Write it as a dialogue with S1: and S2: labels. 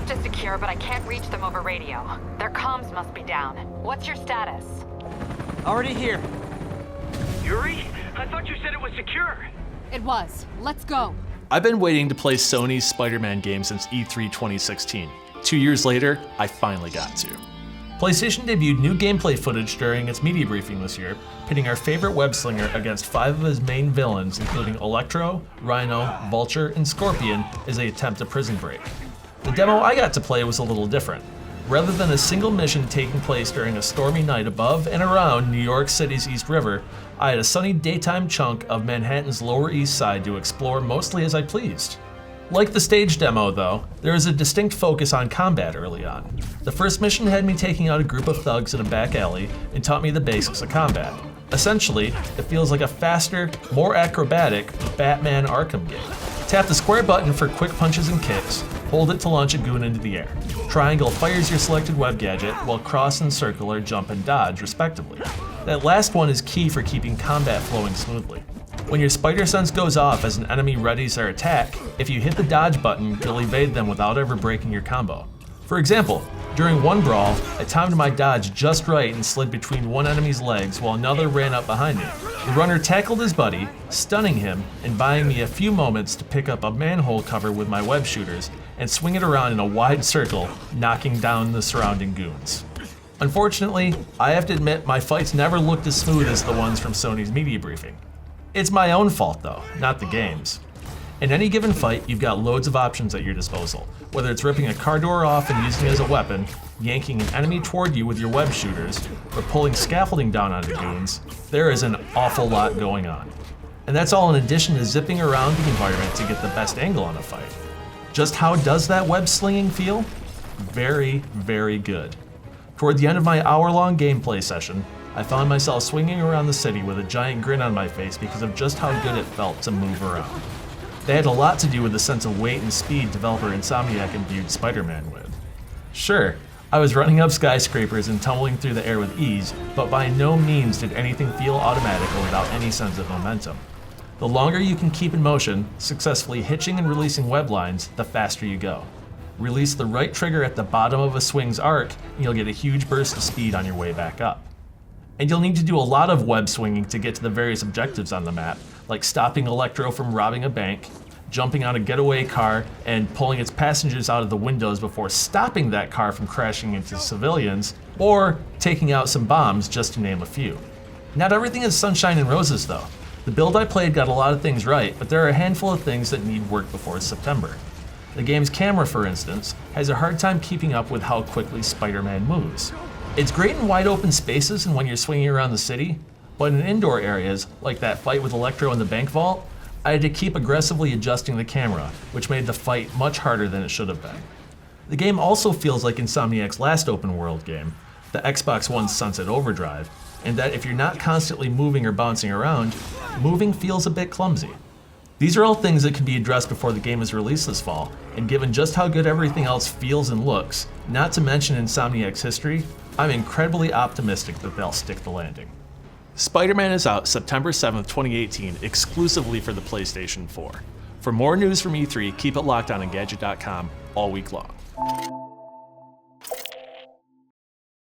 S1: is secure, but I can't reach them over radio. Their comms must be down. What's your status?
S2: Already here.
S3: Yuri? I thought you said it was secure.
S4: It was. Let's go.
S5: I've been waiting to play Sony's Spider-Man game since E3 2016. 2 years later, I finally got to. PlayStation debuted new gameplay footage during its media briefing this year, pitting our favorite web-slinger against 5 of his main villains, including Electro, Rhino, Vulture, and Scorpion, as they attempt a prison break. The demo I got to play was a little different. Rather than a single mission taking place during a stormy night above and around New York City's East River, I had a sunny daytime chunk of Manhattan's Lower East Side to explore mostly as I pleased. Like the stage demo though, there is a distinct focus on combat early on. The first mission had me taking out a group of thugs in a back alley and taught me the basics of combat. Essentially, it feels like a faster, more acrobatic Batman Arkham game. Tap the square button for quick punches and kicks, hold it to launch a goon into the air. Triangle fires your selected web gadget, while cross and circle are jump and dodge, respectively. That last one is key for keeping combat flowing smoothly. When your spider sense goes off as an enemy readies their attack, if you hit the dodge button, you'll evade them without ever breaking your combo. For example, during one brawl, I timed my dodge just right and slid between one enemy's legs while another ran up behind me. The runner tackled his buddy, stunning him and buying me a few moments to pick up a manhole cover with my web shooters and swing it around in a wide circle, knocking down the surrounding goons. Unfortunately, I have to admit my fights never looked as smooth as the ones from Sony's media briefing. It's my own fault though, not the game's. In any given fight, you've got loads of options at your disposal. Whether it's ripping a car door off and using it as a weapon, yanking an enemy toward you with your web shooters, or pulling scaffolding down onto goons, there is an awful lot going on. And that's all in addition to zipping around the environment to get the best angle on a fight. Just how does that web slinging feel? Very, very good. Toward the end of my hour-long gameplay session, I found myself swinging around the city with a giant grin on my face because of just how good it felt to move around. They had a lot to do with the sense of weight and speed developer Insomniac imbued Spider-Man with. Sure, I was running up skyscrapers and tumbling through the air with ease, but by no means did anything feel automatic or without any sense of momentum. The longer you can keep in motion, successfully hitching and releasing web lines, the faster you go. Release the right trigger at the bottom of a swing's arc, and you'll get a huge burst of speed on your way back up. And you'll need to do a lot of web swinging to get to the various objectives on the map, like stopping Electro from robbing a bank, jumping on a getaway car and pulling its passengers out of the windows before stopping that car from crashing into civilians, or taking out some bombs, just to name a few. Not everything is sunshine and roses though. The build I played got a lot of things right, but there are a handful of things that need work before September. The game's camera, for instance, has a hard time keeping up with how quickly Spider-Man moves. It's great in wide open spaces and when you're swinging around the city, but in indoor areas, like that fight with Electro in the bank vault, I had to keep aggressively adjusting the camera, which made the fight much harder than it should have been. The game also feels like Insomniac's last open world game, the Xbox One's Sunset Overdrive, in that if you're not constantly moving or bouncing around, moving feels a bit clumsy. These are all things that can be addressed before the game is released this fall, and given just how good everything else feels and looks, not to mention Insomniac's history, I'm incredibly optimistic that they'll stick the landing. Spider-Man is out September 7th, 2018, exclusively for the PlayStation 4. For more news from E3, keep it locked on Engadget.com all week long.